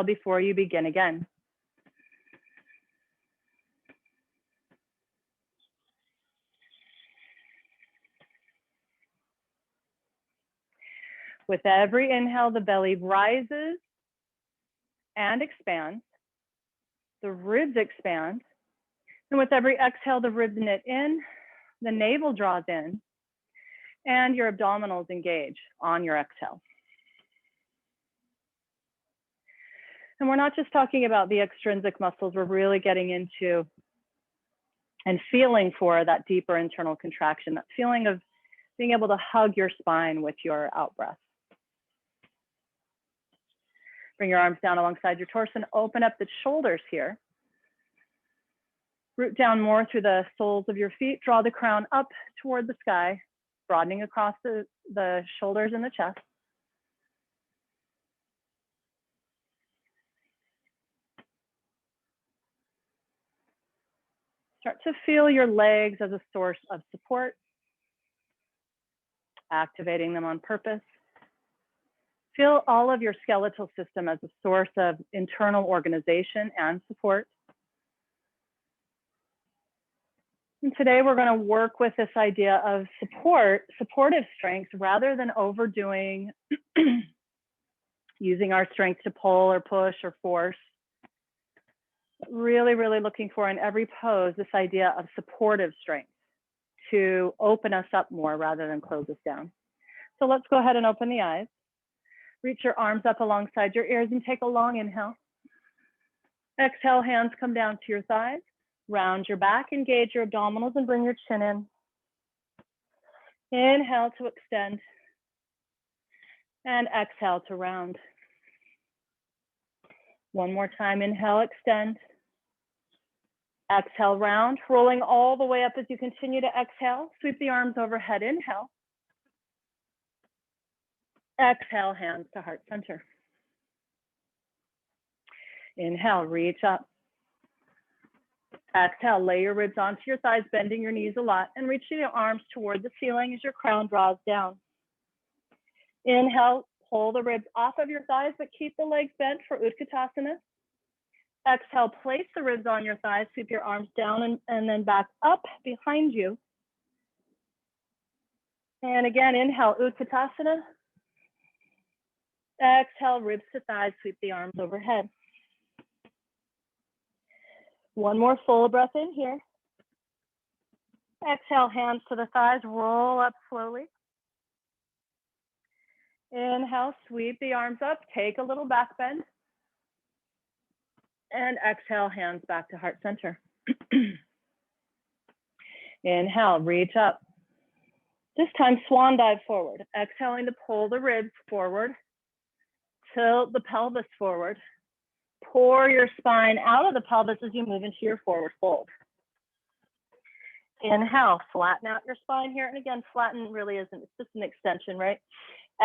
before you begin again. With every inhale, the belly rises and expands. The ribs expand. And with every exhale, the ribs knit in, the navel draws in, and your abdominals engage on your exhale. And we're not just talking about the extrinsic muscles, we're really getting into and feeling for that deeper internal contraction, that feeling of being able to hug your spine with your out breath. Bring your arms down alongside your torso and open up the shoulders here. Root down more through the soles of your feet. Draw the crown up toward the sky, broadening across the shoulders and the chest. Start to feel your legs as a source of support, activating them on purpose. Feel all of your skeletal system as a source of internal organization and support. And today we're going to work with this idea of supportive strength, rather than overdoing using our strength to pull or push or force. Really, really looking for in every pose this idea of supportive strength to open us up more rather than close us down. So let's go ahead and open the eyes. Reach your arms up alongside your ears and take a long inhale. Exhale, hands come down to your thighs. Round your back, engage your abdominals and bring your chin in. Inhale to extend. And exhale to round. One more time, inhale, extend. Exhale, round, rolling all the way up as you continue to exhale. Sweep the arms overhead, inhale. Exhale, hands to heart center. Inhale, reach up. Exhale, lay your ribs onto your thighs, bending your knees a lot, and reach your arms toward the ceiling as your crown draws down. Inhale, pull the ribs off of your thighs, but keep the legs bent for Utkatasana. Exhale, place the ribs on your thighs, sweep your arms down and then back up behind you. And again, inhale, Utkatasana. Exhale, ribs to thighs, sweep the arms overhead. One more full breath in here. Exhale, hands to the thighs, roll up slowly. Inhale, sweep the arms up, take a little back bend. And exhale, hands back to heart center. Inhale, reach up. This time, swan dive forward. Exhaling to pull the ribs forward. Tilt the pelvis forward. Pour your spine out of the pelvis as you move into your forward fold. Inhale, flatten out your spine here. And again, flatten really isn't, it's just an extension, right?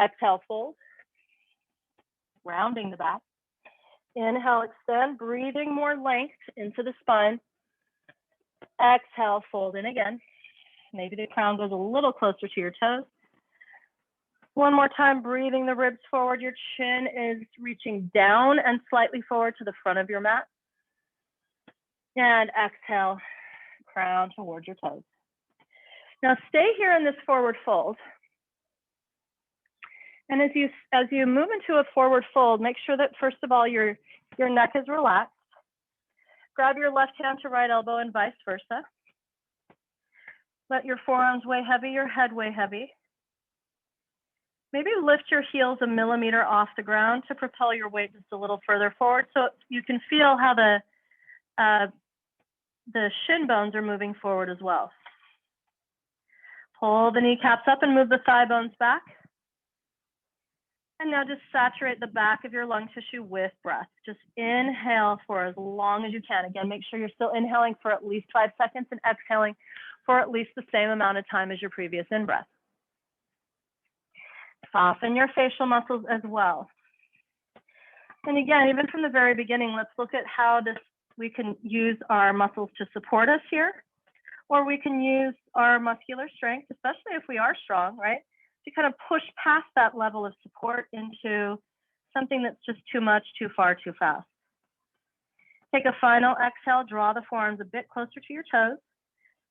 Exhale, fold. Rounding the back. Inhale, extend, breathing more length into the spine. Exhale, fold in again. Maybe the crown goes a little closer to your toes. One more time, breathing the ribs forward. Your chin is reaching down and slightly forward to the front of your mat. And exhale, crown towards your toes. Now stay here in this forward fold. And as you move into a forward fold, make sure that first of all, your neck is relaxed. Grab your left hand to right elbow and vice versa. Let your forearms weigh heavy, your head weigh heavy. Maybe lift your heels a millimeter off the ground to propel your weight just a little further forward so you can feel how the shin bones are moving forward as well. Pull the kneecaps up and move the thigh bones back. And now just saturate the back of your lung tissue with breath. Just inhale for as long as you can. Again, make sure you're still inhaling for at least 5 seconds and exhaling for at least the same amount of time as your previous in-breath. Soften your facial muscles as well. And again, even from the very beginning, let's look at how we can use our muscles to support us here, or we can use our muscular strength, especially if we are strong, right? To kind of push past that level of support into something that's just too much, too far, too fast. Take a final exhale, draw the forearms a bit closer to your toes.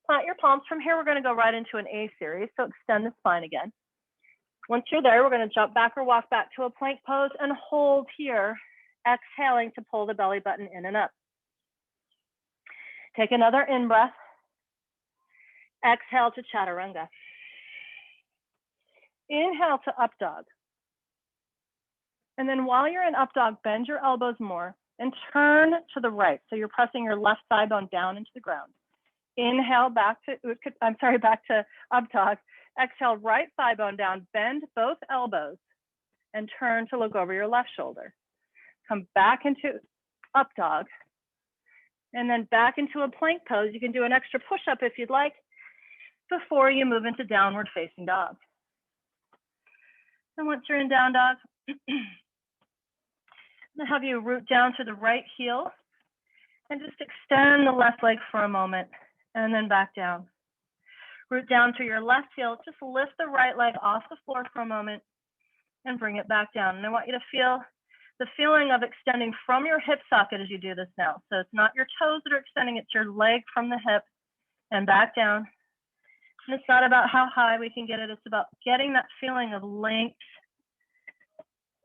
Plant your palms. From here, we're going to go right into an A series, so extend the spine again. Once you're there, we're going to jump back or walk back to a plank pose and hold here, exhaling to pull the belly button in and up. Take another in-breath. Exhale to chaturanga. Inhale to up dog. And then while you're in up dog, bend your elbows more and turn to the right. So you're pressing your left thigh bone down into the ground. Inhale back to up dog. Exhale, right thigh bone down, bend both elbows and turn to look over your left shoulder. Come back into up dog and then back into a plank pose. You can do an extra push-up if you'd like before you move into downward facing dog. And once you're in down dog, I'll have you root down to the right heel and just extend the left leg for a moment and then back down. Root down to your left heel, just lift the right leg off the floor for a moment and bring it back down. And I want you to feel the feeling of extending from your hip socket as you do this now. So it's not your toes that are extending, it's your leg from the hip and back down. And it's not about how high we can get it, it's about getting that feeling of length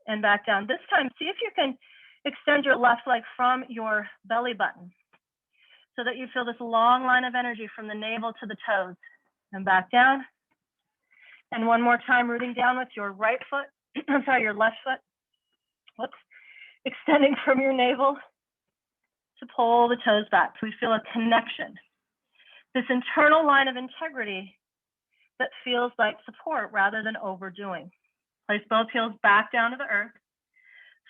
and back down. This time, see if you can extend your left leg from your belly button so that you feel this long line of energy from the navel to the toes and back down. And one more time, rooting down with your right foot, your left foot. Whoops. Extending from your navel to pull the toes back. So we feel a connection. This internal line of integrity that feels like support rather than overdoing. Place both heels back down to the earth.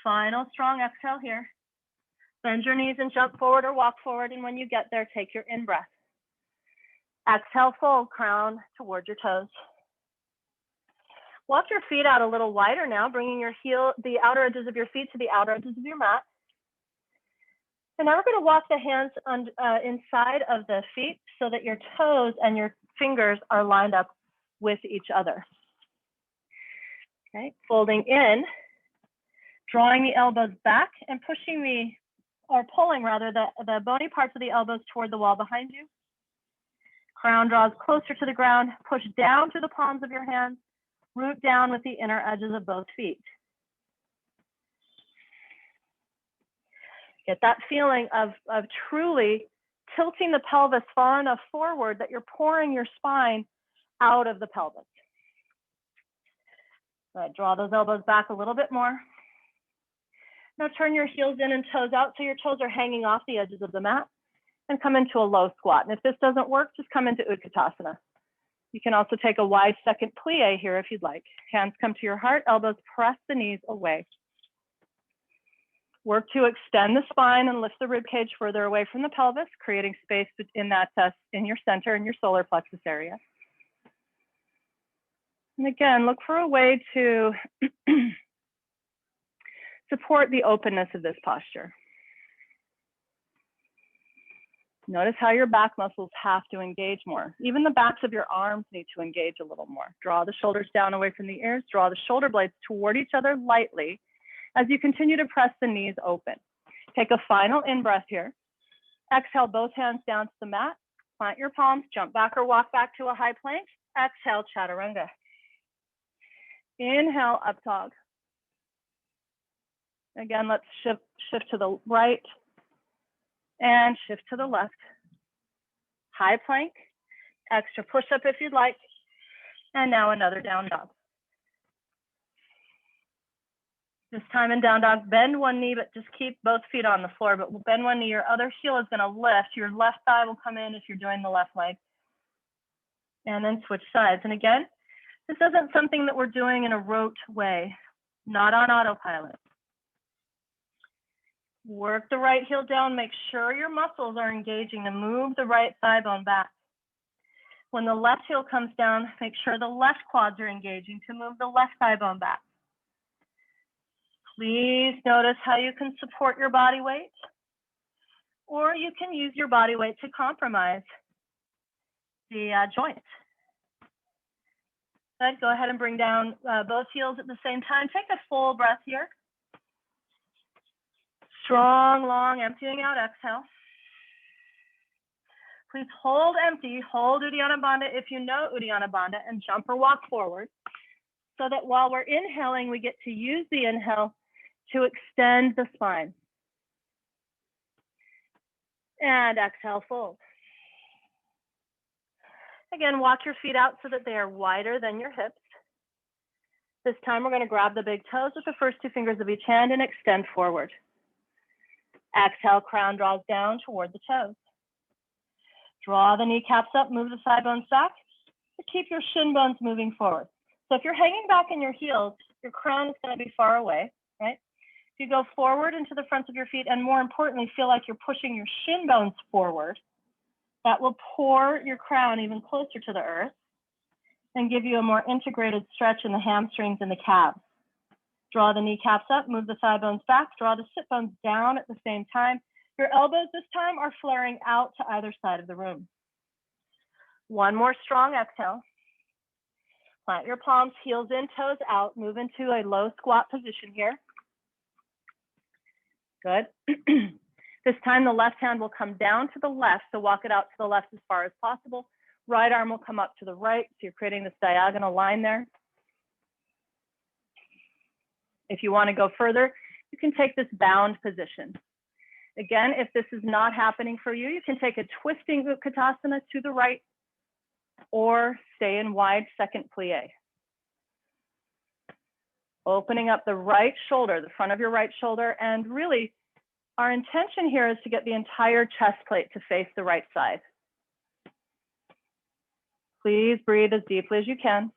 Final strong exhale here. Bend your knees and jump forward or walk forward. And when you get there, take your in-breath. Exhale, fold, crown towards your toes. Walk your feet out a little wider now, bringing the outer edges of your feet to the outer edges of your mat. And now we're going to walk the hands inside of the feet so that your toes and your fingers are lined up with each other. Okay, folding in, drawing the elbows back and pulling the bony parts of the elbows toward the wall behind you. Crown draws closer to the ground, push down to the palms of your hands, root down with the inner edges of both feet. Get that feeling of truly tilting the pelvis far enough forward that you're pouring your spine out of the pelvis. Right, draw those elbows back a little bit more. Now turn your heels in and toes out so your toes are hanging off the edges of the mat and come into a low squat. And if this doesn't work, just come into Utkatasana. You can also take a wide second plie here if you'd like. Hands come to your heart, elbows press the knees away. Work to extend the spine and lift the rib cage further away from the pelvis, creating space in your center, in your solar plexus area. And again, look for a way to support the openness of this posture. Notice how your back muscles have to engage more. Even the backs of your arms need to engage a little more. Draw the shoulders down away from the ears. Draw the shoulder blades toward each other lightly as you continue to press the knees open. Take a final in-breath here. Exhale, both hands down to the mat. Plant your palms, jump back or walk back to a high plank. Exhale, chaturanga. Inhale, up dog. Again, let's shift to the right and shift to the left. High plank, extra push-up if you'd like, and now another down dog. This time in down dog, bend one knee, but just keep both feet on the floor, but bend one knee, your other heel is gonna lift, your left thigh will come in if you're doing the left leg, and then switch sides. And again, this isn't something that we're doing in a rote way, not on autopilot. Work the right heel down, make sure your muscles are engaging to move the right thigh bone back. When the left heel comes down, make sure the left quads are engaging to move the left thigh bone back. Please notice how you can support your body weight, or you can use your body weight to compromise the joint. Good, go ahead and bring down both heels at the same time. Take a full breath here. Strong, long, emptying out exhale. Please hold empty, hold Uddiyana Bandha if you know Uddiyana Bandha, and jump or walk forward so that while we're inhaling, we get to use the inhale to extend the spine. And exhale, fold. Again, walk your feet out so that they are wider than your hips. This time we're going to grab the big toes with the first two fingers of each hand and extend forward. Exhale, crown draws down toward the toes. Draw the kneecaps up, move the thigh bones back, but keep your shin bones moving forward. So if you're hanging back in your heels, your crown is going to be far away, right? If you go forward into the fronts of your feet, and more importantly, feel like you're pushing your shin bones forward, that will pour your crown even closer to the earth and give you a more integrated stretch in the hamstrings and the calves. Draw the kneecaps up, move the thigh bones back, draw the sit bones down at the same time. Your elbows this time are flaring out to either side of the room. One more strong exhale. Plant your palms, heels in, toes out. Move into a low squat position here. Good. This time the left hand will come down to the left, so walk it out to the left as far as possible. Right arm will come up to the right, so you're creating this diagonal line there. If you want to go further, you can take this bound position. Again, if this is not happening for you, you can take a twisting Utkatasana to the right or stay in wide second plie. Opening up the right shoulder, the front of your right shoulder, and really our intention here is to get the entire chest plate to face the right side. Please breathe as deeply as you can.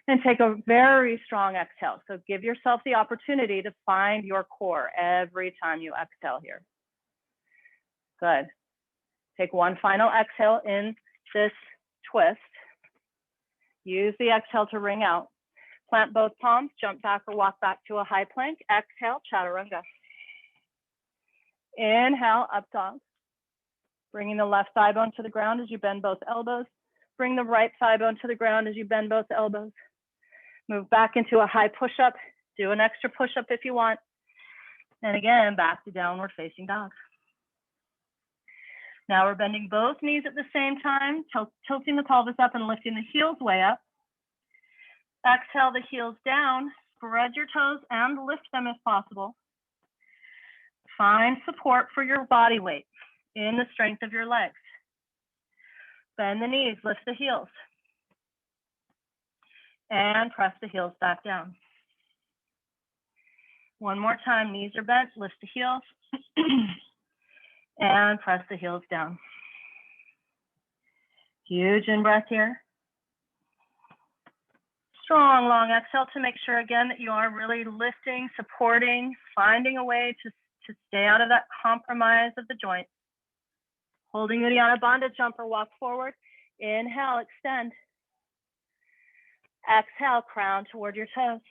And take a very strong exhale. So give yourself the opportunity to find your core every time you exhale here. Good. Take one final exhale in this twist. Use the exhale to ring out. Plant both palms, jump back or walk back to a high plank. Exhale, chaturanga. Inhale, up dog. Bringing the left thigh bone to the ground as you bend both elbows. Bring the right thigh bone to the ground as you bend both elbows. Move back into a high push-up. Do an extra push-up if you want. And again, back to downward facing dog. Now we're bending both knees at the same time, tilting the pelvis up and lifting the heels way up. Exhale the heels down, spread your toes and lift them if possible. Find support for your body weight in the strength of your legs. Bend the knees, lift the heels. And press the heels back down. One more time, knees are bent, lift the heels. And press the heels down. Huge in-breath here. Strong, long exhale to make sure, again, that you are really lifting, supporting, finding a way to stay out of that compromise of the joint. Holding Uddiyana Bandha, jump or walk forward. Inhale, extend. Exhale, crown toward your toes.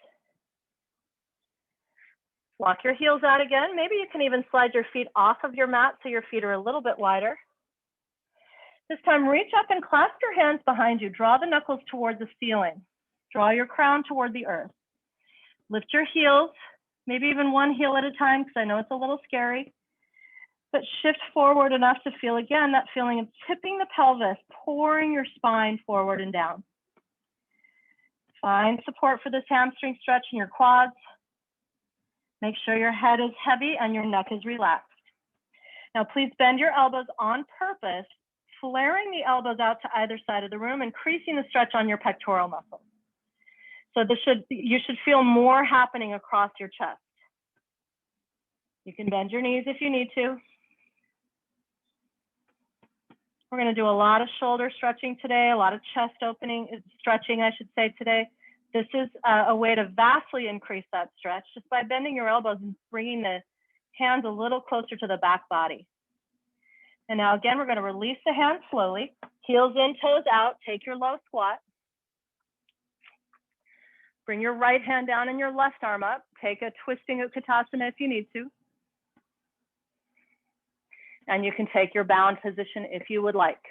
Walk your heels out again. Maybe you can even slide your feet off of your mat so your feet are a little bit wider. This time, reach up and clasp your hands behind you. Draw the knuckles toward the ceiling. Draw your crown toward the earth. Lift your heels, maybe even one heel at a time, because I know it's a little scary. But shift forward enough to feel, again, that feeling of tipping the pelvis, pouring your spine forward and down. Find support for this hamstring stretch in your quads. Make sure your head is heavy and your neck is relaxed. Now, please bend your elbows on purpose, flaring the elbows out to either side of the room, increasing the stretch on your pectoral muscles. So you should feel more happening across your chest. You can bend your knees if you need to. We're going to do a lot of shoulder stretching today, a lot of chest stretching, I should say, today. This is a way to vastly increase that stretch just by bending your elbows and bringing the hands a little closer to the back body. And now again, we're going to release the hands slowly. Heels in, toes out. Take your low squat. Bring your right hand down and your left arm up. Take a twisting Utkatasana if you need to. And you can take your bound position if you would like.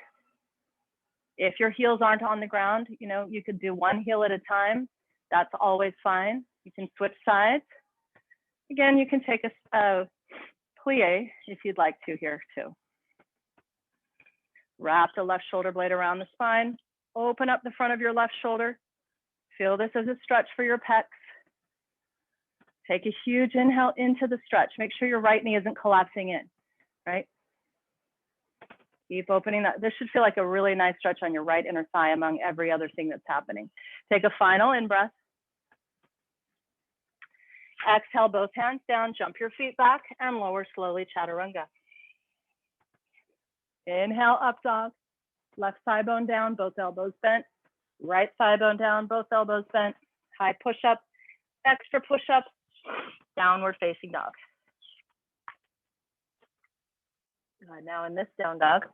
If your heels aren't on the ground, you could do one heel at a time. That's always fine. You can switch sides. Again, you can take a plie if you'd like to here too. Wrap the left shoulder blade around the spine. Open up the front of your left shoulder. Feel this as a stretch for your pecs. Take a huge inhale into the stretch. Make sure your right knee isn't collapsing in, right? Keep opening that. This should feel like a really nice stretch on your right inner thigh among every other thing that's happening. Take a final in-breath. Exhale, both hands down, jump your feet back and lower slowly, chaturanga. Inhale, up dog. Left thigh bone down, both elbows bent. Right thigh bone down, both elbows bent. High push-up, extra push-up, downward facing dog. Now in this down dog,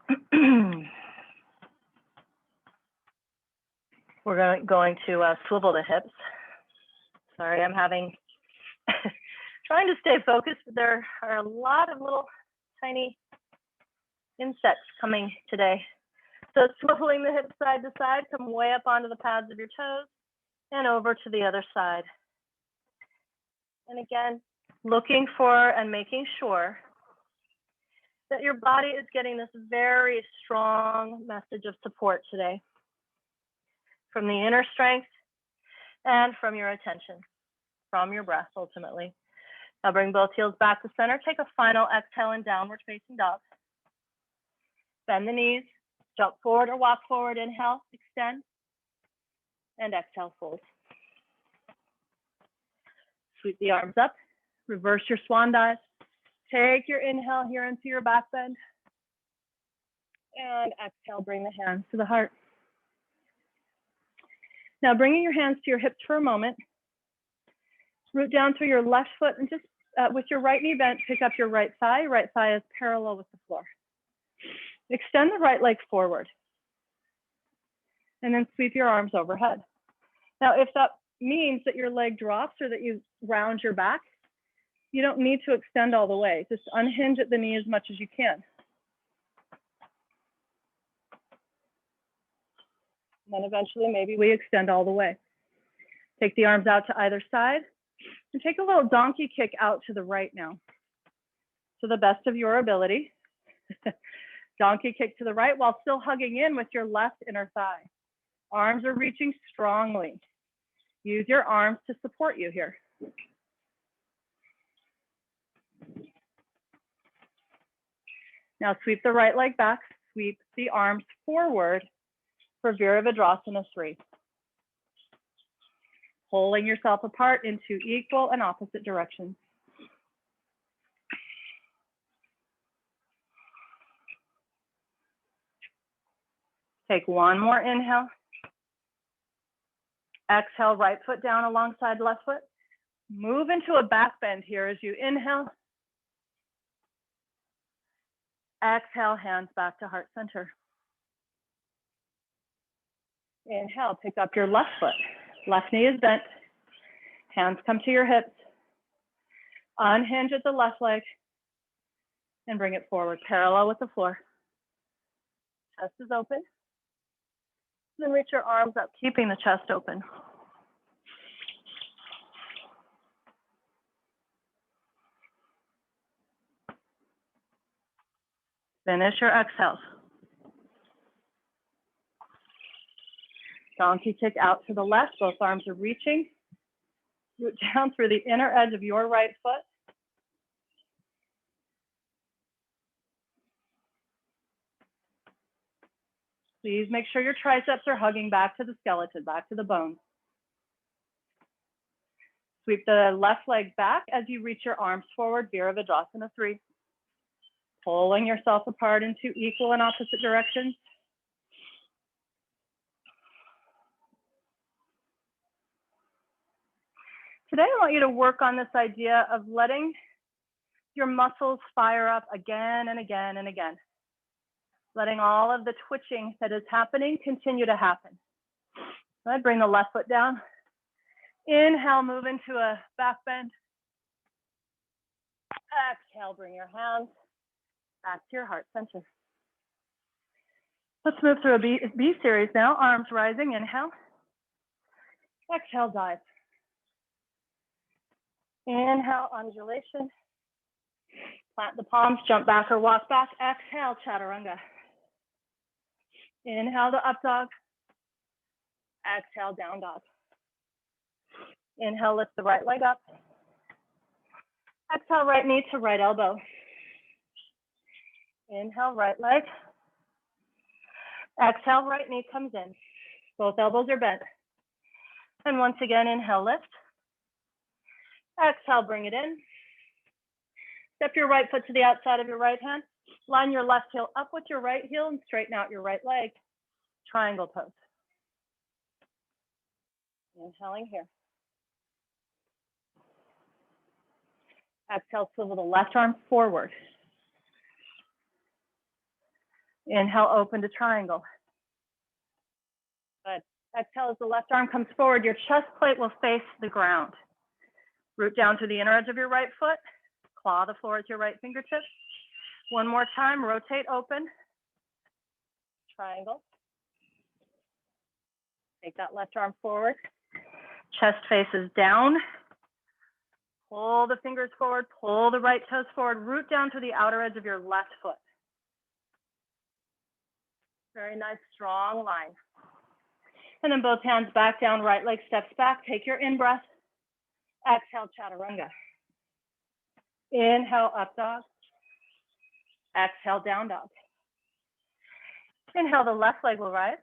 we're going to swivel the hips. Sorry, I'm trying to stay focused, but there are a lot of little tiny insects coming today. So swiveling the hips side to side, come way up onto the pads of your toes and over to the other side. And again, looking for and making sure that your body is getting this very strong message of support today from the inner strength and from your attention, from your breath ultimately. Now bring both heels back to center. Take a final exhale in downward facing dog. Bend the knees, jump forward or walk forward. Inhale, extend, and exhale, fold. Sweep the arms up, reverse your swan dive. Take your inhale here into your back bend. And exhale, bring the hands to the heart. Now bringing your hands to your hips for a moment. Root down through your left foot and just with your right knee bent, pick up your right thigh. Right thigh is parallel with the floor. Extend the right leg forward. And then sweep your arms overhead. Now, if that means that your leg drops or that you round your back, you don't need to extend all the way. Just unhinge at the knee as much as you can. And then eventually, maybe we extend all the way. Take the arms out to either side and take a little donkey kick out to the right now. To the best of your ability. Donkey kick to the right while still hugging in with your left inner thigh. Arms are reaching strongly. Use your arms to support you here. Now sweep the right leg back, sweep the arms forward for Virabhadrasana 3. Pulling yourself apart into equal and opposite directions. Take one more inhale. Exhale, right foot down alongside left foot. Move into a back bend here as you inhale. Exhale, hands back to heart center. Inhale, pick up your left foot. Left knee is bent. Hands come to your hips. Unhinge at the left leg and bring it forward, parallel with the floor. Chest is open. Then reach your arms up, keeping the chest open. Finish your exhales. Donkey kick out to the left, both arms are reaching. Root down through the inner edge of your right foot. Please make sure your triceps are hugging back to the skeleton, back to the bones. Sweep the left leg back as you reach your arms forward, Virabhadrasana 3. Pulling yourself apart into equal and opposite directions. Today, I want you to work on this idea of letting your muscles fire up again and again and again. Letting all of the twitching that is happening continue to happen. Right, bring the left foot down. Inhale, move into a back bend. Exhale, bring your hands back to your heart center. Let's move through a B series now. Arms rising, inhale. Exhale, dive. Inhale, undulation. Plant the palms, jump back or walk back. Exhale, chaturanga. Inhale to up dog. Exhale, down dog. Inhale, lift the right leg up. Exhale, right knee to right elbow. Inhale, right leg. Exhale, right knee comes in. Both elbows are bent. And once again, inhale, lift. Exhale, bring it in. Step your right foot to the outside of your right hand. Line your left heel up with your right heel and straighten out your right leg. Triangle pose. Inhaling here. Exhale, swivel the left arm forward. Inhale, open to triangle. Good. Exhale, as the left arm comes forward, your chest plate will face the ground. Root down to the inner edge of your right foot. Claw the floor with your right fingertips. One more time, rotate open. Triangle. Take that left arm forward. Chest faces down. Pull the fingers forward, pull the right toes forward, root down to the outer edge of your left foot. Very nice, strong line. And then both hands back down, right leg steps back. Take your in-breath. Exhale, chaturanga. Inhale, up dog. Exhale, down dog. Inhale, the left leg will rise.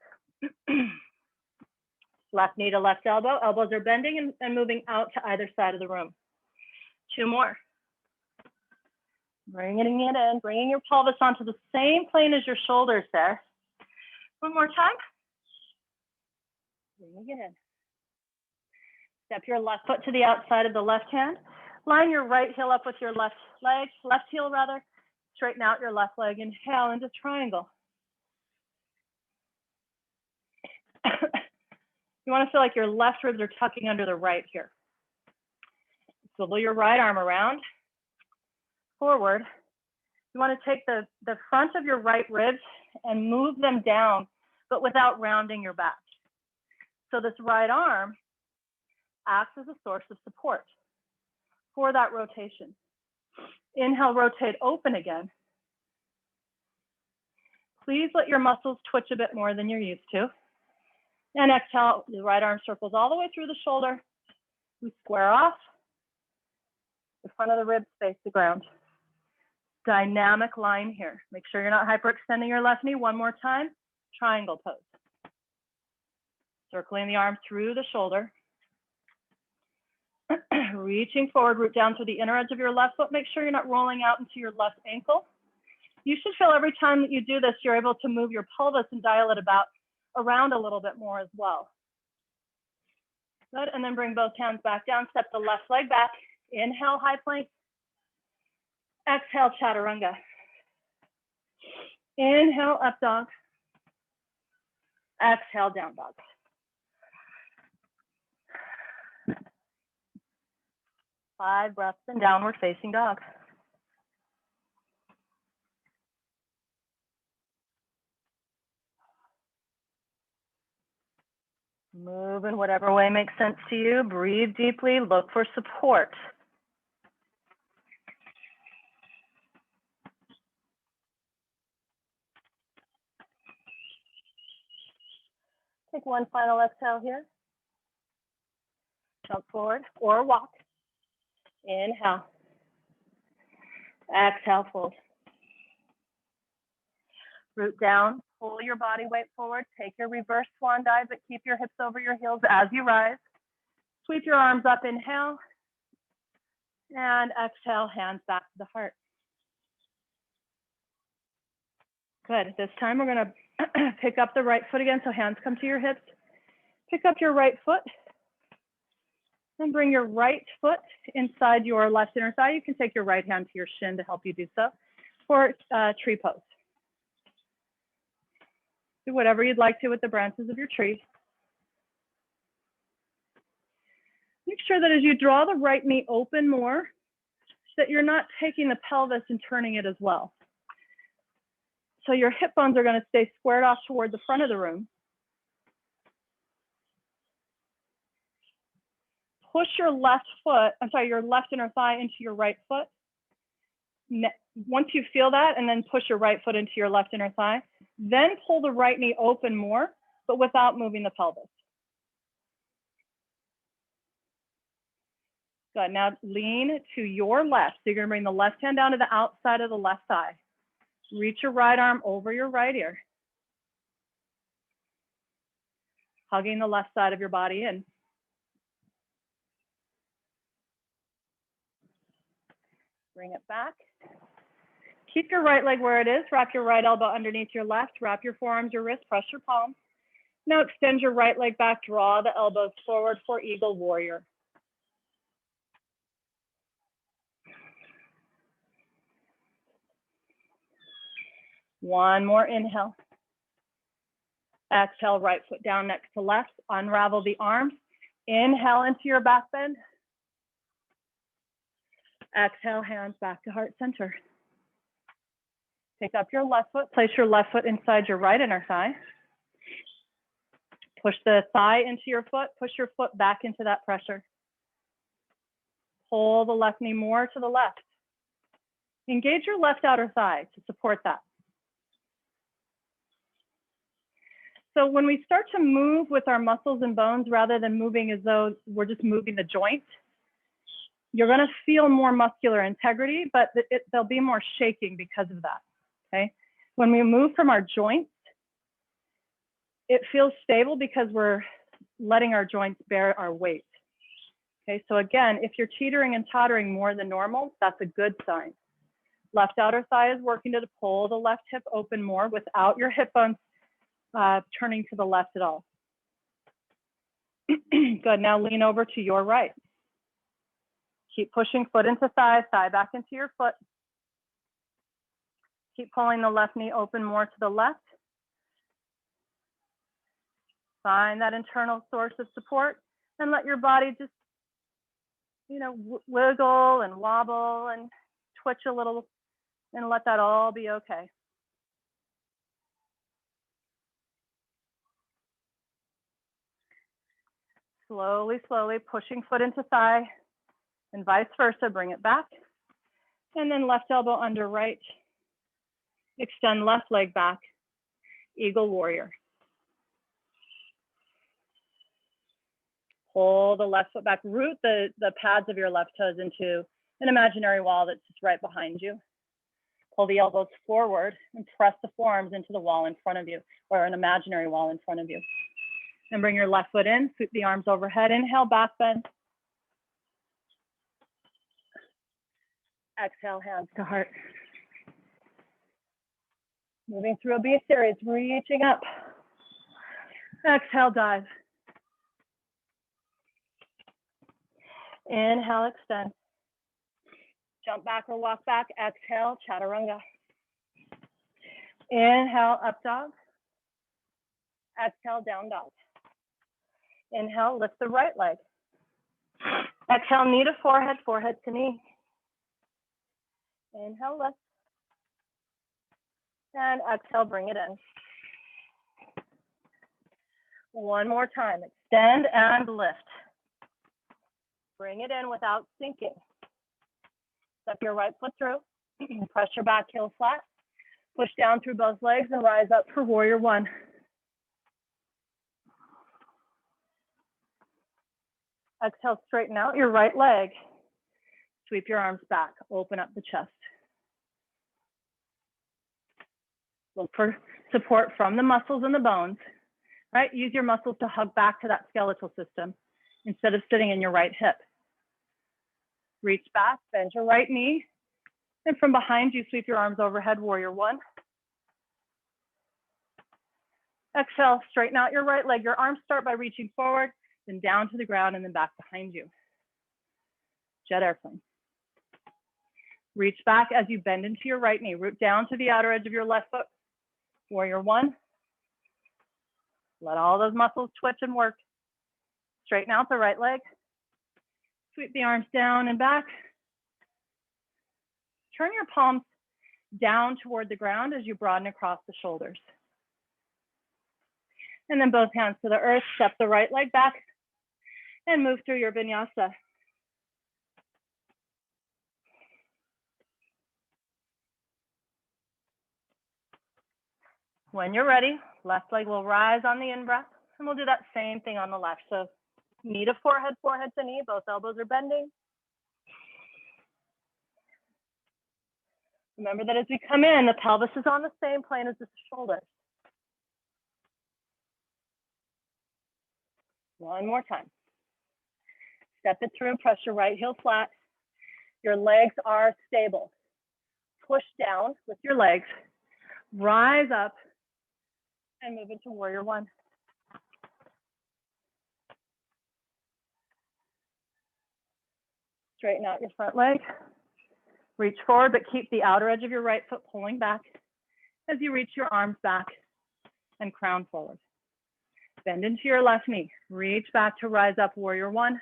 Left knee to left elbow. Elbows are bending and moving out to either side of the room. 2 more. Bringing it in, bringing your pelvis onto the same plane as your shoulders there. 1 more time. Bringing it in. Step your left foot to the outside of the left hand. Line your right heel up with your left leg, left heel rather. Straighten out your left leg. Inhale into triangle. You want to feel like your left ribs are tucking under the right here. Swivel your right arm around, forward. You want to take the front of your right ribs and move them down, but without rounding your back. So this right arm acts as a source of support for that rotation. Inhale, rotate open again. Please let your muscles twitch a bit more than you're used to. And exhale, the right arm circles all the way through the shoulder. We square off. The front of the ribs face the ground. Dynamic line here. Make sure you're not hyperextending your left knee. 1 more time. Triangle pose. Circling the arm through the shoulder. Reaching forward, root down to the inner edge of your left foot. Make sure you're not rolling out into your left ankle. You should feel every time that you do this, you're able to move your pelvis and dial it around a little bit more as well. Good, and then bring both hands back down, step the left leg back. Inhale, high plank. Exhale, chaturanga. Inhale, up dog. Exhale, down dog. Five breaths in downward facing dog. Move in whatever way makes sense to you. Breathe deeply, look for support. Take one final exhale here. Jump forward or walk. Inhale. Exhale, fold. Root down, pull your body weight forward. Take your reverse swan dive, but keep your hips over your heels as you rise. Sweep your arms up, inhale. And exhale, hands back to the heart. Good. This time we're going to pick up the right foot again, so hands come to your hips. Pick up your right foot and bring your right foot inside your left inner thigh. You can take your right hand to your shin to help you do so, for tree pose. Do whatever you'd like to with the branches of your tree. Make sure that as you draw the right knee open more, that you're not taking the pelvis and turning it as well. So your hip bones are going to stay squared off toward the front of the room. push your left foot, your left inner thigh into your right foot. Once you feel that, and then push your right foot into your left inner thigh, then pull the right knee open more, but without moving the pelvis. Good, now lean to your left. So you're gonna bring the left hand down to the outside of the left thigh. Reach your right arm over your right ear. Hugging the left side of your body in. Bring it back. Keep your right leg where it is. Wrap your right elbow underneath your left. Wrap your forearms, your wrist, press your palms. Now extend your right leg back. Draw the elbows forward for Eagle Warrior. One more inhale. Exhale, right foot down next to left. Unravel the arms. Inhale into your back bend. Exhale, hands back to heart center. Pick up your left foot. Place your left foot inside your right inner thigh. Push the thigh into your foot. Push your foot back into that pressure. Pull the left knee more to the left. Engage your left outer thigh to support that. So when we start to move with our muscles and bones, rather than moving as though we're just moving the joint, you're going to feel more muscular integrity, but there'll be more shaking because of that, okay? When we move from our joints, it feels stable because we're letting our joints bear our weight, okay? So again, if you're teetering and tottering more than normal, that's a good sign. Left outer thigh is working to pull the left hip open more without your hip bones turning to the left at all. Good, now lean over to your right. Keep pushing foot into thigh, thigh back into your foot. Keep pulling the left knee open more to the left. Find that internal source of support and let your body just, wiggle and wobble and twitch a little and let that all be okay. Slowly, slowly pushing foot into thigh and vice versa, bring it back. And then left elbow under right. Extend left leg back, Eagle Warrior. Pull the left foot back, root the pads of your left toes into an imaginary wall that's just right behind you. Pull the elbows forward and press the forearms into the wall in front of you, or an imaginary wall in front of you. And bring your left foot in, sweep the arms overhead, inhale, back bend. Exhale, hands to heart. Moving through a B series, reaching up. Exhale, dive. Inhale, extend. Jump back or walk back. Exhale, chaturanga. Inhale, up dog. Exhale, down dog. Inhale, lift the right leg. Exhale, knee to forehead, forehead to knee. Inhale, lift. And exhale, bring it in. One more time, extend and lift. Bring it in without sinking. Step your right foot through, press your back heel flat, push down through both legs and rise up for warrior one. Exhale, straighten out your right leg. Sweep your arms back, open up the chest. Look for support from the muscles and the bones, right? Use your muscles to hug back to that skeletal system instead of sitting in your right hip. Reach back, bend your right knee, and from behind you, sweep your arms overhead, warrior one. Exhale, straighten out your right leg. Your arms start by reaching forward, then down to the ground, and then back behind you. Jet airplane. Reach back as you bend into your right knee. Root down to the outer edge of your left foot. Warrior one. Let all those muscles twitch and work. Straighten out the right leg. Sweep the arms down and back. Turn your palms down toward the ground as you broaden across the shoulders. And then both hands to the earth. Step the right leg back and move through your vinyasa. When you're ready, left leg will rise on the in-breath, and we'll do that same thing on the left. So knee to forehead, forehead to knee, both elbows are bending. Remember that as we come in, the pelvis is on the same plane as the shoulders. One more time. Step it through, press your right heel flat. Your legs are stable. Push down with your legs, rise up, and move into warrior one. Straighten out your front leg. Reach forward, but keep the outer edge of your right foot pulling back as you reach your arms back and crown forward. Bend into your left knee. Reach back to rise up, warrior one.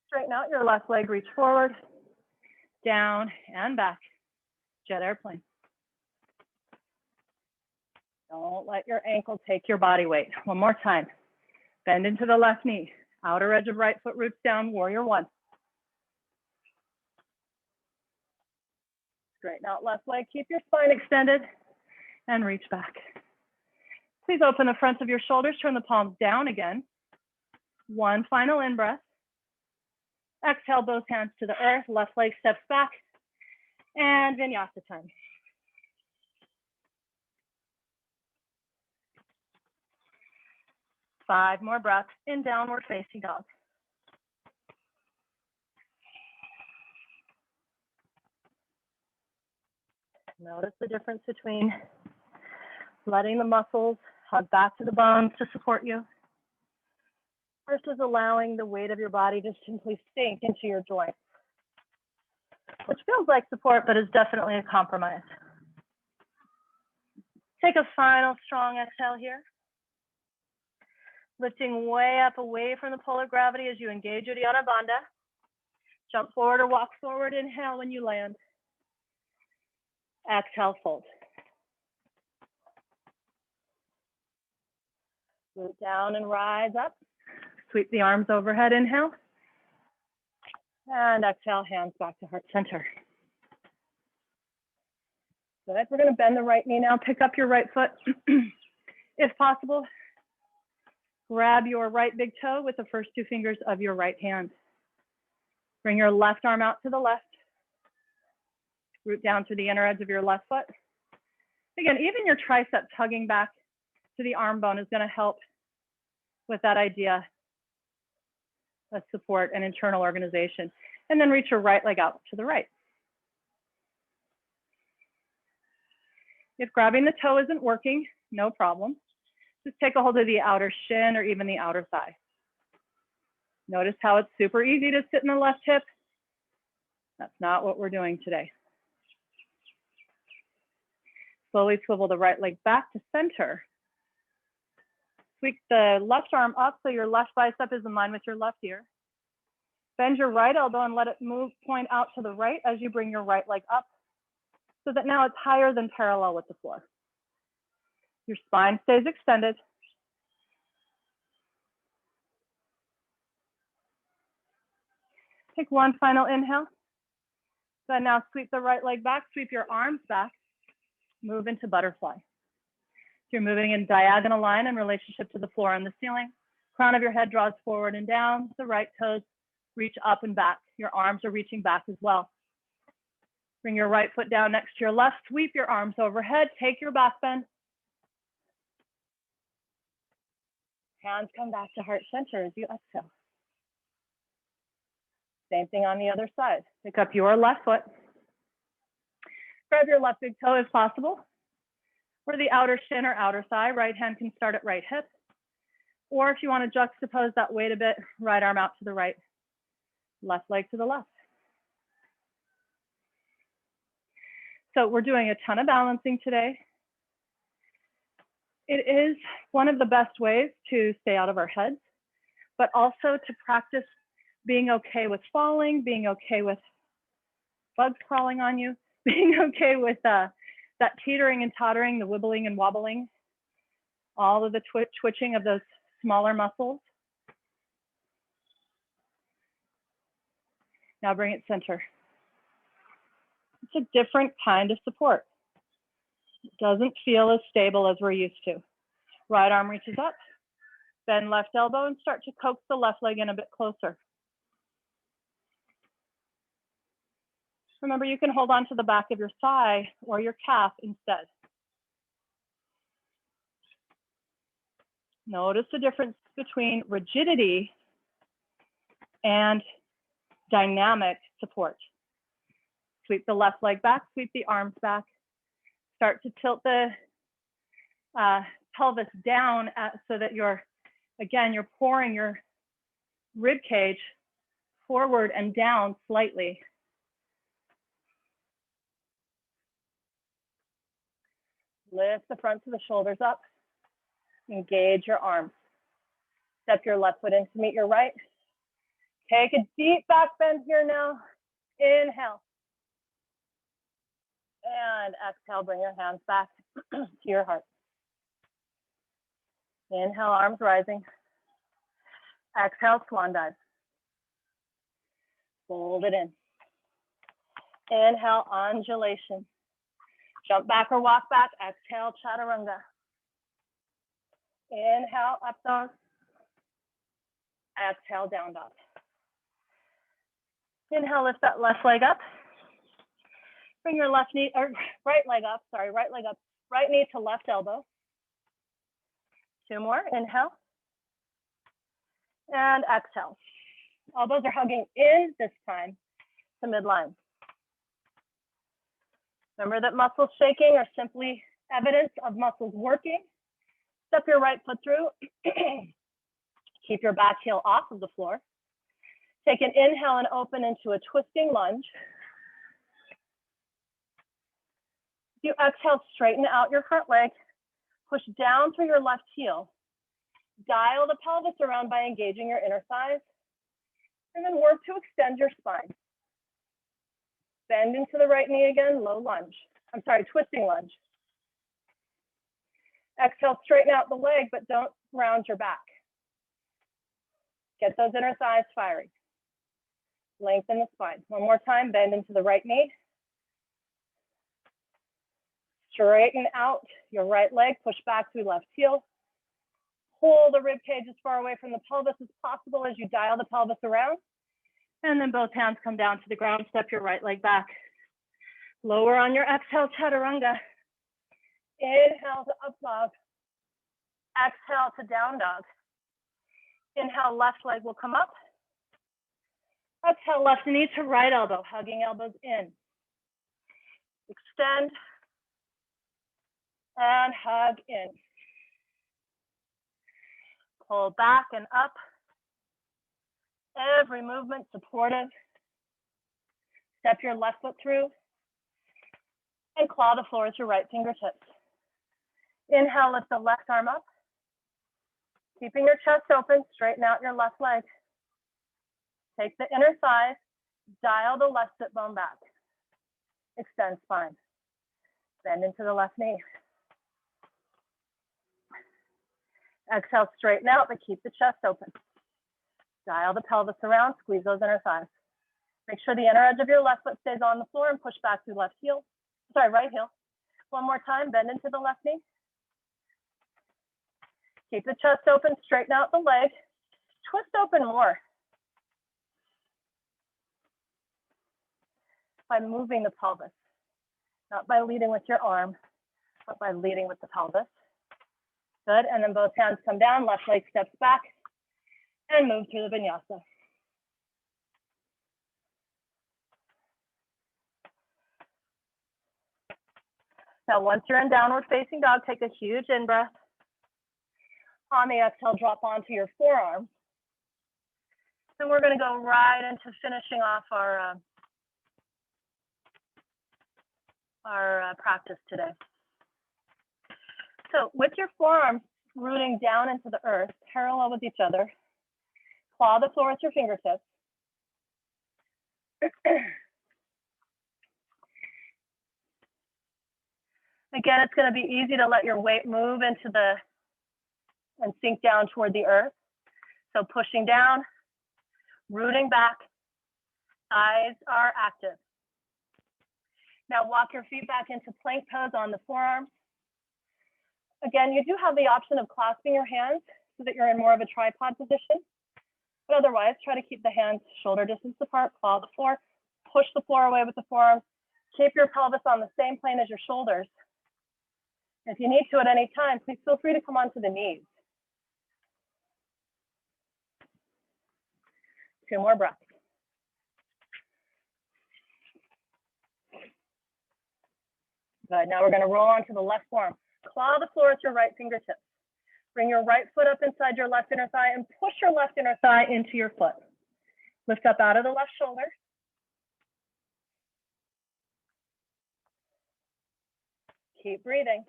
Straighten out your left leg, reach forward, down and back, jet airplane. Don't let your ankle take your body weight. One more time. Bend into the left knee. Outer edge of right foot roots down, warrior one. Straighten out left leg, keep your spine extended, and reach back. Please open the fronts of your shoulders, turn the palms down again. One final in-breath. Exhale, both hands to the earth, left leg steps back, and vinyasa time. Five more breaths in downward facing dog. Notice the difference between letting the muscles hug back to the bones to support you versus allowing the weight of your body to simply sink into your joints, which feels like support, but is definitely a compromise. Take a final strong exhale here. Lifting way up away from the polar gravity as you engage Uddiyana Bandha. Jump forward or walk forward. Inhale when you land. Exhale, fold. Root down and rise up. Sweep the arms overhead, inhale. And exhale, hands back to heart center. Good, we're gonna bend the right knee now. Pick up your right foot. If possible, grab your right big toe with the first two fingers of your right hand. Bring your left arm out to the left. Root down to the inner edge of your left foot. Again, even your triceps hugging back to the arm bone is gonna help with that idea of support and internal organization. And then reach your right leg out to the right. If grabbing the toe isn't working, no problem. Just take a hold of the outer shin or even the outer thigh. Notice how it's super easy to sit in the left hip. That's not what we're doing today. Slowly swivel the right leg back to center. Sweep the left arm up so your left bicep is in line with your left ear. Bend your right elbow and let it point out to the right as you bring your right leg up so that now it's higher than parallel with the floor. Your spine stays extended. Take one final inhale. Then now sweep the right leg back, sweep your arms back, move into butterfly. You're moving in diagonal line in relationship to the floor and the ceiling. Crown of your head draws forward and down. The right toes reach up and back. Your arms are reaching back as well. Bring your right foot down next to your left. Sweep your arms overhead. Take your back bend. Hands come back to heart center as you exhale. Same thing on the other side. Pick up your left foot. Grab your left big toe if possible, or the outer shin or outer thigh. Right hand can start at right hip. Or if you want to juxtapose that weight a bit, right arm out to the right, left leg to the left. So we're doing a ton of balancing today. It is one of the best ways to stay out of our heads, but also to practice being okay with falling, being okay with bugs crawling on you, being okay with that teetering and tottering, the wibbling and wobbling, all of the twitching of those smaller muscles. Now bring it center. It's a different kind of support. It doesn't feel as stable as we're used to. Right arm reaches up, bend left elbow and start to coax the left leg in a bit closer. Remember, you can hold on to the back of your thigh or your calf instead. Notice the difference between rigidity and dynamic support. Sweep the left leg back, sweep the arms back. Start to tilt the pelvis down so that you're pouring your rib cage forward and down slightly. Lift the front of the shoulders up. Engage your arms. Step your left foot in to meet your right. Take a deep back bend here now. Inhale. And exhale, bring your hands back to your heart. Inhale, arms rising. Exhale, swan dive. Fold it in. Inhale, undulation. Jump back or walk back. Exhale, chaturanga. Inhale, up dog. Exhale, down dog. Inhale, lift that left leg up. Bring your left knee, or right leg up, right leg up. Right knee to left elbow. 2 more, inhale. And exhale. Elbows are hugging in this time to midline. Remember that muscles shaking are simply evidence of muscles working. Step your right foot through. Keep your back heel off of the floor. Take an inhale and open into a twisting lunge. You exhale, straighten out your front leg. Push down through your left heel. Dial the pelvis around by engaging your inner thighs. And then work to extend your spine. Bend into the right knee again, low lunge. Twisting lunge. Exhale, straighten out the leg, but don't round your back. Get those inner thighs firing. Lengthen the spine. One more time, bend into the right knee. Straighten out your right leg, push back through left heel. Pull the rib cage as far away from the pelvis as possible as you dial the pelvis around. And then both hands come down to the ground, step your right leg back. Lower on your exhale, chaturanga. Inhale to up dog. Exhale to down dog. Inhale, left leg will come up. Exhale, left knee to right elbow, hugging elbows in. Extend and hug in. Pull back and up. Every movement supportive. Step your left foot through and claw the floor with your right fingertips. Inhale, lift the left arm up. Keeping your chest open, straighten out your left leg. Take the inner thigh, dial the left sit bone back. Extend spine. Bend into the left knee. Exhale, straighten out, but keep the chest open. Dial the pelvis around, squeeze those inner thighs. Make sure the inner edge of your left foot stays on the floor and push back through right heel. One more time, bend into the left knee. Keep the chest open, straighten out the leg. Twist open more. By moving the pelvis, not by leading with your arm, but by leading with the pelvis. Good, and then both hands come down, left leg steps back, and move through the vinyasa. Now, once you're in downward facing dog, take a huge in-breath. On the exhale, drop onto your forearm. Then we're going to go right into finishing off our practice today. So with your forearms rooting down into the earth, parallel with each other, claw the floor with your fingertips. Again, it's going to be easy to let your weight move into the and sink down toward the earth. So pushing down, rooting back, thighs are active. Now walk your feet back into plank pose on the forearms. Again, you do have the option of clasping your hands so that you're in more of a tripod position. But otherwise, try to keep the hands shoulder distance apart, claw the floor, push the floor away with the forearms, keep your pelvis on the same plane as your shoulders. If you need to at any time, please feel free to come onto the knees. 2 more breaths. Good, now we're gonna roll onto the left forearm. Claw the floor with your right fingertips. Bring your right foot up inside your left inner thigh and push your left inner thigh into your foot. Lift up out of the left shoulder. Keep breathing.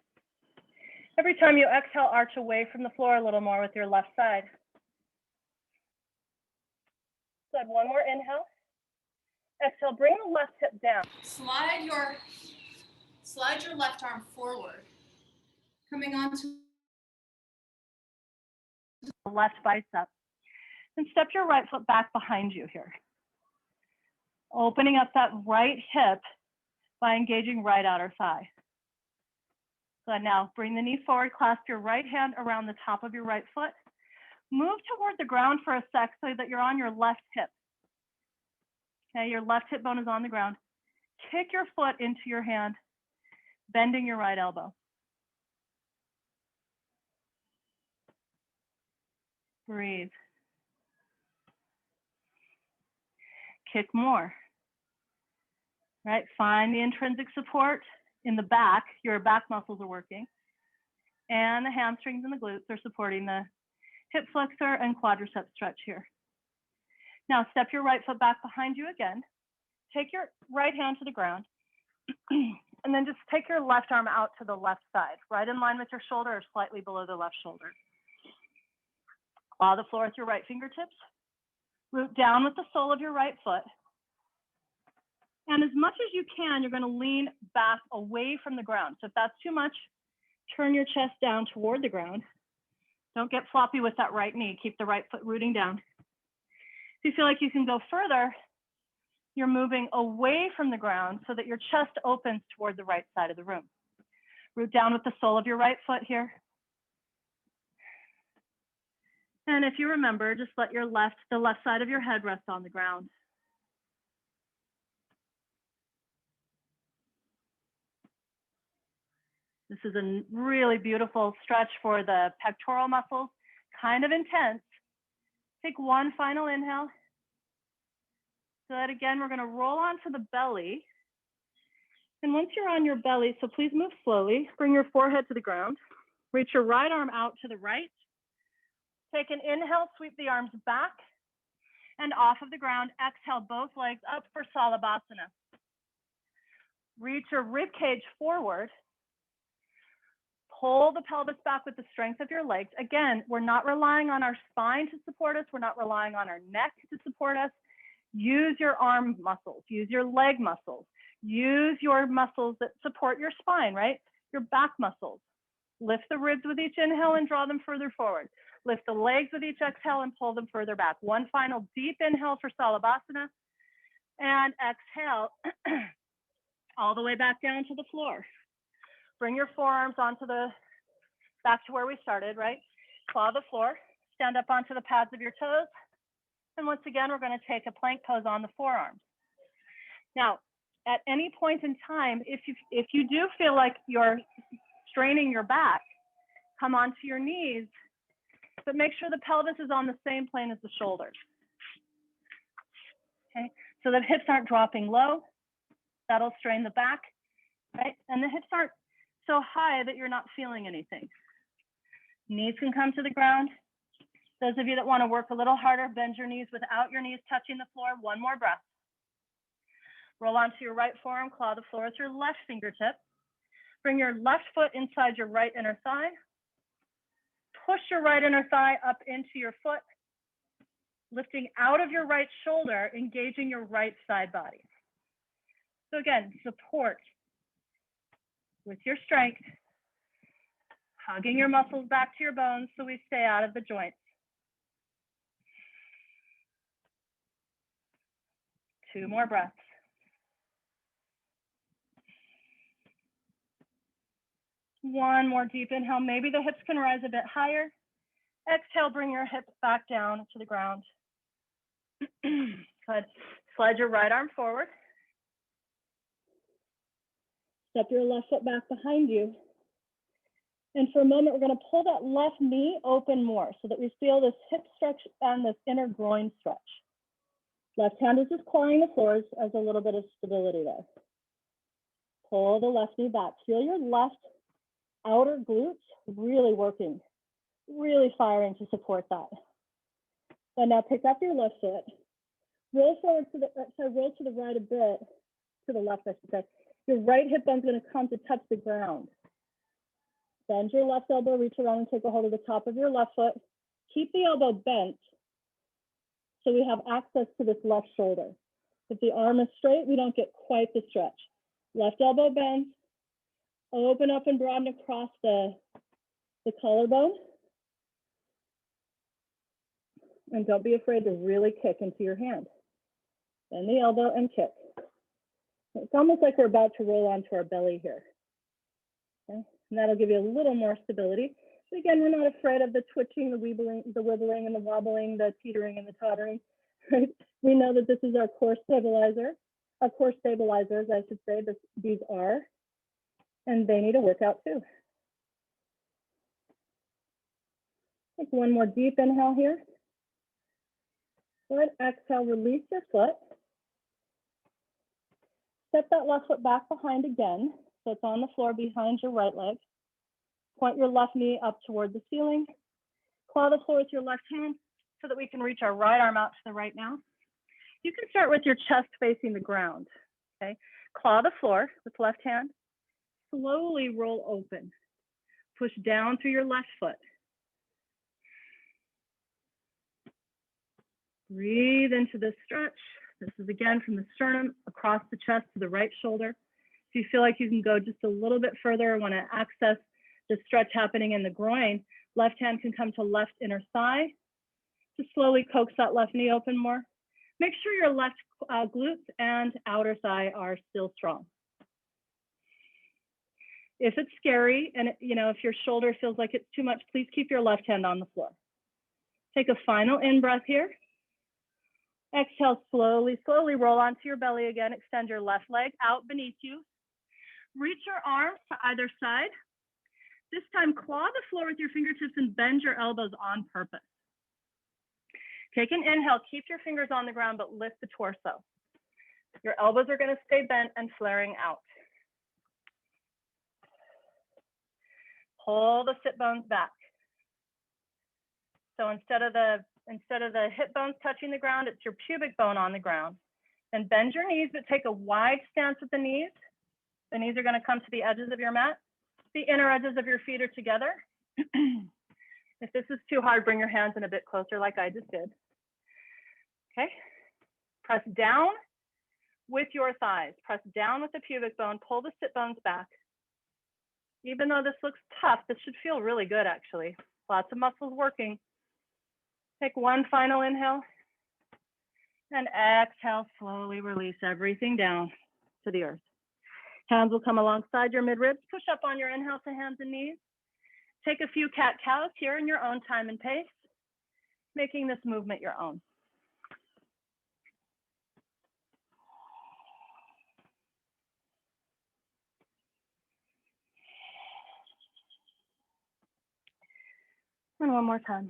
Every time you exhale, arch away from the floor a little more with your left side. Good, one more inhale. Exhale, bring the left hip down. Slide your left arm forward, coming onto The left bicep. And step your right foot back behind you here. Opening up that right hip by engaging right outer thigh. Good, now bring the knee forward, clasp your right hand around the top of your right foot. Move toward the ground for a sec so that you're on your left hip. Okay, your left hip bone is on the ground. Kick your foot into your hand, bending your right elbow. Breathe. Kick more. Right, find the intrinsic support in the back. Your back muscles are working. And the hamstrings and the glutes are supporting the hip flexor and quadricep stretch here. Now step your right foot back behind you again. Take your right hand to the ground. And then just take your left arm out to the left side, right in line with your shoulder or slightly below the left shoulder. Claw the floor with your right fingertips. Root down with the sole of your right foot. And as much as you can, you're going to lean back away from the ground. So if that's too much, turn your chest down toward the ground. Don't get floppy with that right knee. Keep the right foot rooting down. If you feel like you can go further, you're moving away from the ground so that your chest opens toward the right side of the room. Root down with the sole of your right foot here. And if you remember, just let the left side of your head rest on the ground. This is a really beautiful stretch for the pectoral muscles, kind of intense. Take one final inhale. So that again, we're gonna roll onto the belly. And once you're on your belly, so please move slowly, bring your forehead to the ground, reach your right arm out to the right. Take an inhale, sweep the arms back and off of the ground. Exhale, both legs up for Salabhasana. Reach your rib cage forward. Pull the pelvis back with the strength of your legs. Again, we're not relying on our spine to support us. We're not relying on our neck to support us. Use your arm muscles, use your leg muscles, use your muscles that support your spine, right? Your back muscles. Lift the ribs with each inhale and draw them further forward. Lift the legs with each exhale and pull them further back. One final deep inhale for Salabhasana. And exhale all the way back down to the floor. Bring your forearms back to where we started, right? Claw the floor, stand up onto the pads of your toes. And once again, we're going to take a plank pose on the forearms. Now, at any point in time, if you do feel like you're straining your back, come onto your knees, but make sure the pelvis is on the same plane as the shoulders. Okay, so the hips aren't dropping low. That'll strain the back, right? And the hips aren't so high that you're not feeling anything. Knees can come to the ground. Those of you that want to work a little harder, bend your knees without your knees touching the floor. One more breath. Roll onto your right forearm, claw the floor with your left fingertip. Bring your left foot inside your right inner thigh. Push your right inner thigh up into your foot, lifting out of your right shoulder, engaging your right side body. So again, support with your strength. Hugging your muscles back to your bones so we stay out of the joints. 2 more breaths. One more deep inhale. Maybe the hips can rise a bit higher. Exhale, bring your hips back down to the ground. Good. Slide your right arm forward. Step your left foot back behind you. And for a moment, we're going to pull that left knee open more so that we feel this hip stretch and this inner groin stretch. Left hand is just clawing the floors as a little bit of stability there. Pull the left knee back. Feel your left outer glutes really working, really firing to support that. And now pick up your left foot. Roll forward to the, roll to the right a bit, to the left, I should say. Your right hip bone's going to come to touch the ground. Bend your left elbow, reach around and take a hold of the top of your left foot. Keep the elbow bent so we have access to this left shoulder. If the arm is straight, we don't get quite the stretch. Left elbow bends, open up and broaden across the collarbone. And don't be afraid to really kick into your hand. Bend the elbow and kick. It's almost like we're about to roll onto our belly here. Okay? And that'll give you a little more stability. But again, we're not afraid of the twitching, the wibbling and the wobbling, the teetering and the tottering. Right? We know that this is our core stabilizer, our core stabilizers, I should say, these are, and they need a workout too. Take one more deep inhale here. Good. Exhale, release your foot. Step that left foot back behind again, so it's on the floor behind your right leg. Point your left knee up toward the ceiling. Claw the floor with your left hand so that we can reach our right arm out to the right now. You can start with your chest facing the ground, okay? Claw the floor with left hand. Slowly roll open. Push down through your left foot. Breathe into this stretch. This is again from the sternum across the chest to the right shoulder. If you feel like you can go just a little bit further, want to access the stretch happening in the groin, left hand can come to left inner thigh. Just slowly coax that left knee open more. Make sure your left glutes and outer thigh are still strong. If it's scary and if your shoulder feels like it's too much, please keep your left hand on the floor. Take a final in-breath here. Exhale, slowly, slowly roll onto your belly again. Extend your left leg out beneath you. Reach your arms to either side. This time, claw the floor with your fingertips and bend your elbows on purpose. Take an inhale, keep your fingers on the ground, but lift the torso. Your elbows are going to stay bent and flaring out. Pull the sit bones back. So instead of the hip bones touching the ground, it's your pubic bone on the ground. Then bend your knees, but take a wide stance with the knees. The knees are going to come to the edges of your mat. The inner edges of your feet are together. If this is too hard, bring your hands in a bit closer like I just did. Okay. Press down with your thighs. Press down with the pubic bone. Pull the sit bones back. Even though this looks tough, this should feel really good actually. Lots of muscles working. Take one final inhale and exhale, slowly release everything down to the earth. Hands will come alongside your mid-ribs. Push up on your inhale to hands and knees. Take a few cat-cows here in your own time and pace, making this movement your own. And one more time.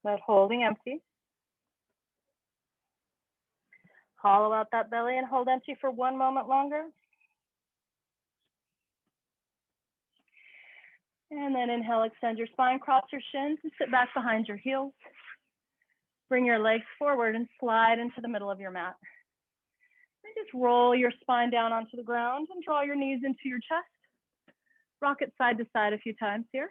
But holding empty. Hollow out that belly and hold empty for one moment longer. And then inhale, extend your spine, cross your shins, and sit back behind your heels. Bring your legs forward and slide into the middle of your mat. And just roll your spine down onto the ground and draw your knees into your chest. Rock it side to side a few times here.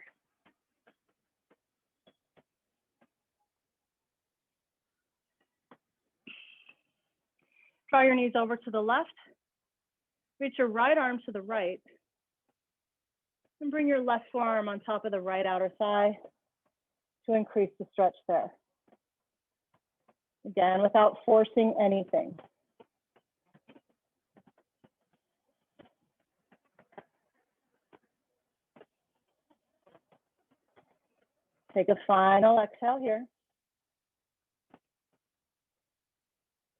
Draw your knees over to the left. Reach your right arm to the right and bring your left forearm on top of the right outer thigh to increase the stretch there. Again, without forcing anything. Take a final exhale here.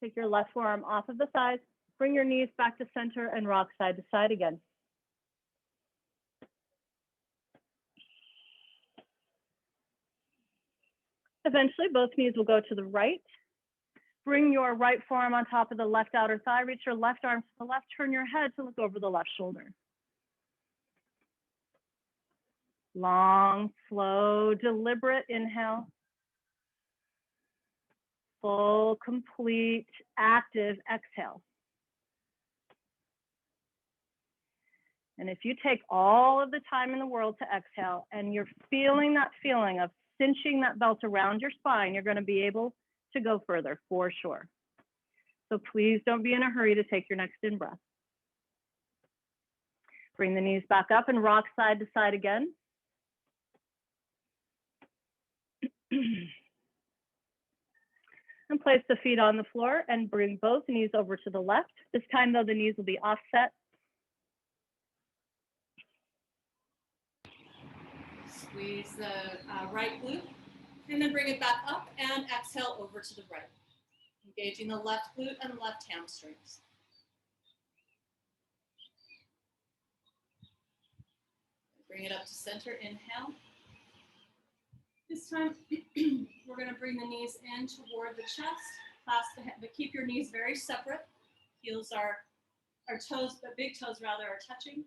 Take your left forearm off of the thighs, bring your knees back to center and rock side to side again. Eventually, both knees will go to the right. Bring your right forearm on top of the left outer thigh, reach your left arm to the left, turn your head to look over the left shoulder. Long, slow, deliberate inhale. Full, complete, active exhale. And if you take all of the time in the world to exhale and you're feeling that feeling of cinching that belt around your spine, you're going to be able to go further for sure. So please don't be in a hurry to take your next in breath. Bring the knees back up and rock side to side again. And place the feet on the floor and bring both knees over to the left. This time though, the knees will be offset. Squeeze the right glute and then bring it back up and exhale over to the right. Engaging the left glute and left hamstrings. Bring it up to center, inhale. This time, we're going to bring the knees in toward the chest, clasp the head, but keep your knees very separate. Heels are, our toes, the big toes rather, are touching.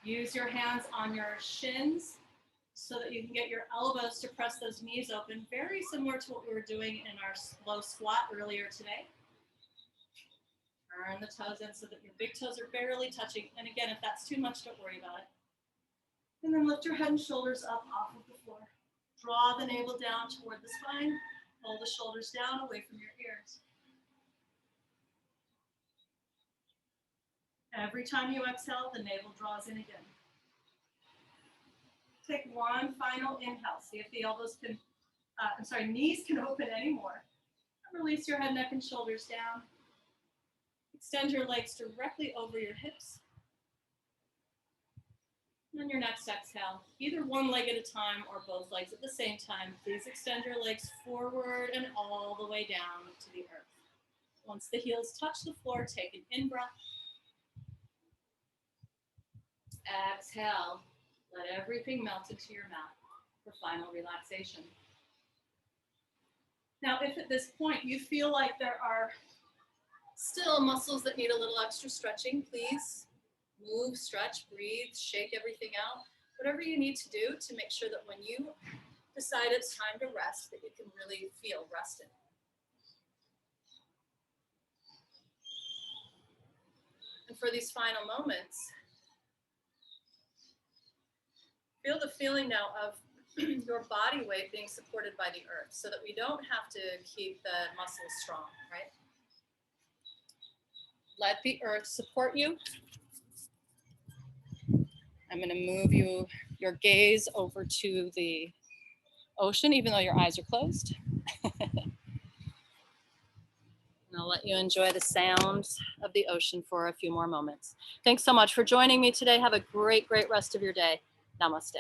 Use your hands on your shins so that you can get your elbows to press those knees open, very similar to what we were doing in our slow squat earlier today. Turn the toes in so that your big toes are barely touching. And again, if that's too much, don't worry about it. And then lift your head and shoulders up off of the floor. Draw the navel down toward the spine. Pull the shoulders down away from your ears. Every time you exhale, the navel draws in again. Take one final inhale. See if the elbows can, knees can open anymore. And release your head, neck, and shoulders down. Extend your legs directly over your hips. And then your next exhale, either one leg at a time or both legs at the same time. Please extend your legs forward and all the way down to the earth. Once the heels touch the floor, take an in-breath. Exhale. Let everything melt into your mat for final relaxation. Now, if at this point you feel like there are still muscles that need a little extra stretching, please move, stretch, breathe, shake everything out. Whatever you need to do to make sure that when you decide it's time to rest, that you can really feel rested. And for these final moments, feel the feeling now of your body weight being supported by the earth so that we don't have to keep the muscles strong, right? Let the earth support you. I'm going to move your gaze over to the ocean, even though your eyes are closed. And I'll let you enjoy the sounds of the ocean for a few more moments. Thanks so much for joining me today. Have a great, great rest of your day. Namaste.